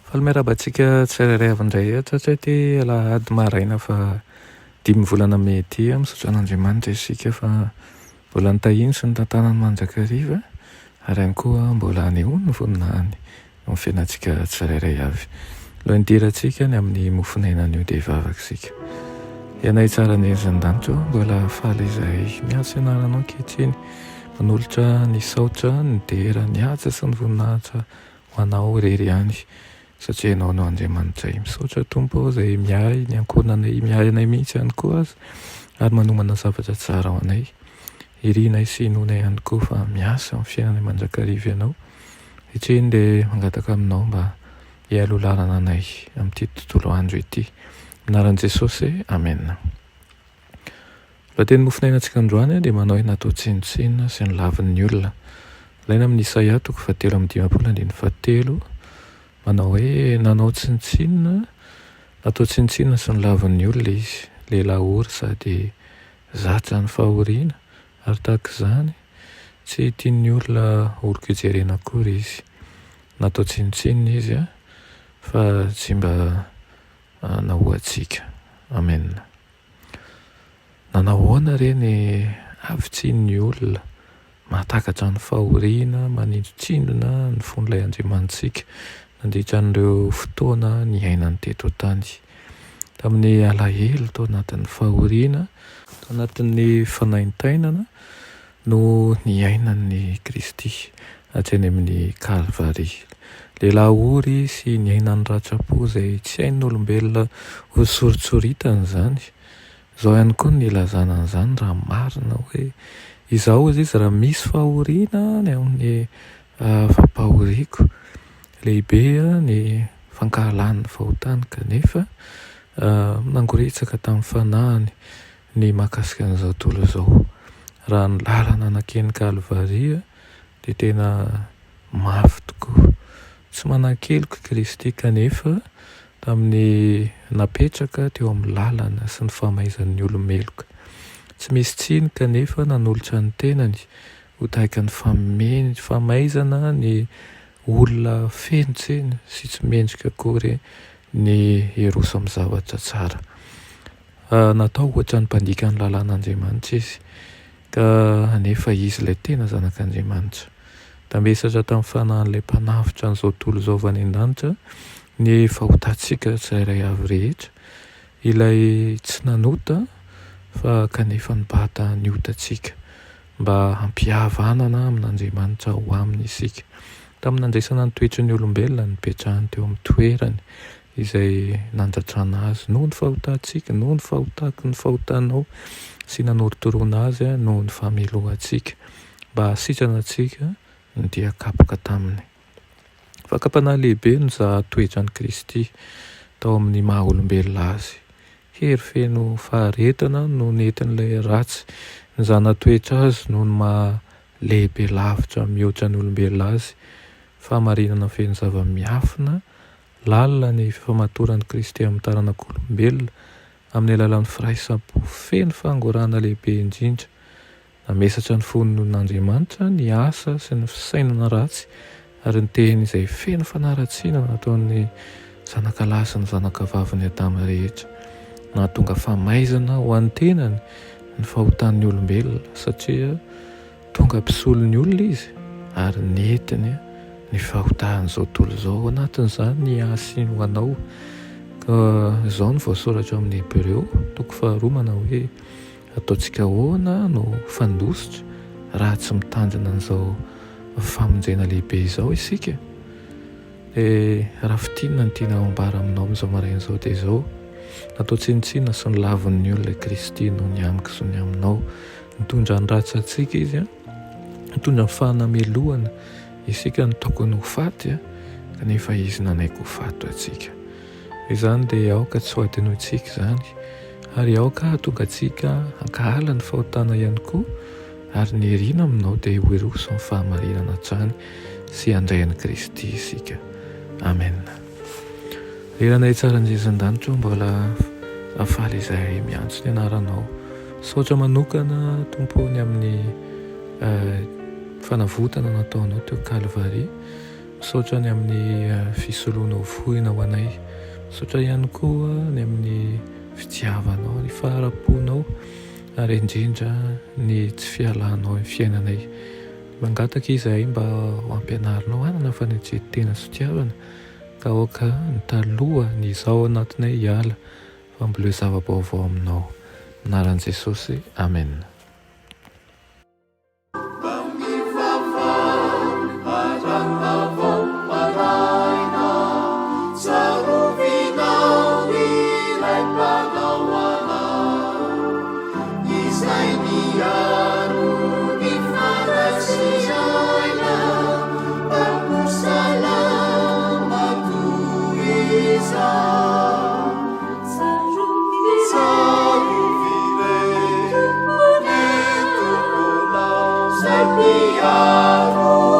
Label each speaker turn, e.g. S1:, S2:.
S1: Falmerabantsika tsirairay avy-indray eto tsy ty alahady maraina fa 5 volana mety misaotra an'Andriamanitra isika fa mbola nitahiny sy ny tantanany manjakariva ary ihany koa mbola anehoany ny voninahiny amin'ny fiainantsika tsirairay avy. Lohan'ny dirantsika ny amin'ny mofonainan'io dia vavaka isika. Ianay tsara ny endrin-danitra mbola faly izay miasa ianaranao ankehitriny manolotra ny saotra ny dera ny asa sy ny voninahitra ho anao irery ihany satria ianao no Andriamanitra misaotra tompo izay mihay ny ankohonanay mihay anay mihitsy ihany koa azy ary manomana zavatra tsara ho anay irinay sy inonay ihany koa fa miasa amin'ny fiainanay mandrakariva ianao hitriny dia mangataka aminao mba hialo lalana anay amin'ity tontolo andro ity anaran'i Jesosy amen. Lohateny mofinainantsika androany dia manao hoe natao tsinitsinina sy ny lavin'ny olona. Ilaina amin'ny Isaia 7:17 manao hoe nanao tsinitsinina natao tsinitsinina sy ny lavin'ny olona izy lehilahy ory sady zatra ny fahoriana ary tahaka izany tsy tian'ny olona oriko-ijerena akory izy. Natao tsinitsinina izy fa tsy mba nahoantsika. Amen. Nanahoana reny avy tsian'ny olona mahatakatra ny fahoriana manindrotsindrona ny fon'ilay Andriamanitsika nandritra an'ireo fotoana ny ainany teto tany tamin'ny alahelo tao anatin'ny fahoriana tao anatin'ny fanaintainana no ny ainan'ny Kristy hatrany amin'ny Kalvari. Lehilahy ory sy ny ainan'ny ratrapo izay tsy hain'olombelona ho soritsoritana izany. Izao ihany koa ny ilazana an'izany raha marina hoe izao izy raha misy fahoriana ny amin'ny fampahoriako lehibe ny fankahalan'ny fahotany kanefa nangoretsaka tamin'ny fanahiny ny mahakasika an'izao tontolo izao. Raha ny lalana anakeny Kalvaria dia tena mafy tokoa. Tsy manan-keloka Kristy kanefa tamin'ny napetraka teo amin'ny lalana sy ny famaizan'ny olomeloka. Tsy misy tsiny kanefa nanolotra ny tenany ho tahaka ny famaizana ny olona fenontsena sy tsy mendrika akory ny eroso amin'ny zavatra tsara. Natao ohatra ny mpandika ny lalàn'Andriamanitra izy ka nefa izy ilay tena zanak'Andriamanitra. Tambesatra tamin'ny fanahin'ilay mpanafitra an'izao tontolo izao avy any an-danitra ny fahotantsika tsirairay avy rehetra ilay tsy nanota fa kanefa nibata ny otantsika mba hampihavanana amin'Andriamanitra ho aminy isika. Tamin'ny nandraisana ny toetry ny olombelona nipetrahany teo amin'ny toerany izay nandratrana azy noho ny fahotantsika, noho ny fahotako ny fahotanao sy nanorotoroana azy noho ny famelohantsika mba hasitrana antsika ny dia kapoka taminy. Fakapanahy lehibe no toetra ny Kristy tao amin'ny maha olombelona azy. Hery feno faharetana no nentin'ilay ratsy ny zana-toetra azy noho ny maha lehibe lavitra mihoatra ny olombelona azy. Fahamarinana feno zava-miafina lalina ny famatoran'ny Kristy amin'ny taranak'olombelona amin'ny alalan'ny firaisampo feno fangorana lehibe indrindra. Namesatra ny fon'Andriamanitra ny asa sy ny fisainana ratsy ary ny teny izay feno fanaratsiana nataon'ny zanakalahy sy ny zanakavavy ny Adama rehetra. Nahatonga famaizana ho an'ny tenany ny fahotan'ny olombelona satria tonga mpisolon'ny olona izy ary nentiny ny fahotahan'izao tontolo izao anatin'izany ny asy ho anao. Ka izao no voasoratra amin'ny Hebreo 2 manao hoe ataontsika ahoana no fandositra raha tsy mitandrina an'izao famonjena lehibe izao isika. Raha fitinana ny tiana ambara aminao amin'izao maraina izao dia izao natao tsinitsinina sy ny lavin'ny olona Kristy no ny amiko sy ny aminao. Mitondra ny ratsantsika izy mitondra ny fanamelohana isika ny tokony ho faty kanefa izy nanaiky ho fato atsika. Izany dia aoka tsy ho adinointsika izany ary aoka hatonga antsika hankahala ny fahotana ihany koa ary ny herina aminao dia ho eroso ny fahamarinana hatrany sy handray an'i Kristy isika. Amen. Leranay tsara ny zezan-danitra mbola afaly izay miantso ny anaranao. Saotra manokana tompony amin'ny fanavotana nataonao teo Kalvaria, misaotra ny amin'ny fisoloanao voina ho anay, misaotra ihany koa ny amin'ny fitiavanao, ny faharaponao, ary indrindra ny tsy fialanao amin'ny fiainanay. Mangataka izay mba ho ampianarinao anana fanetsetena sy fitiavana, ka aoka ny taloha ny izao anatinay hiala fa mbola zava-baovao aminao. Anaran'i Jesosy, amen.
S2: Piaro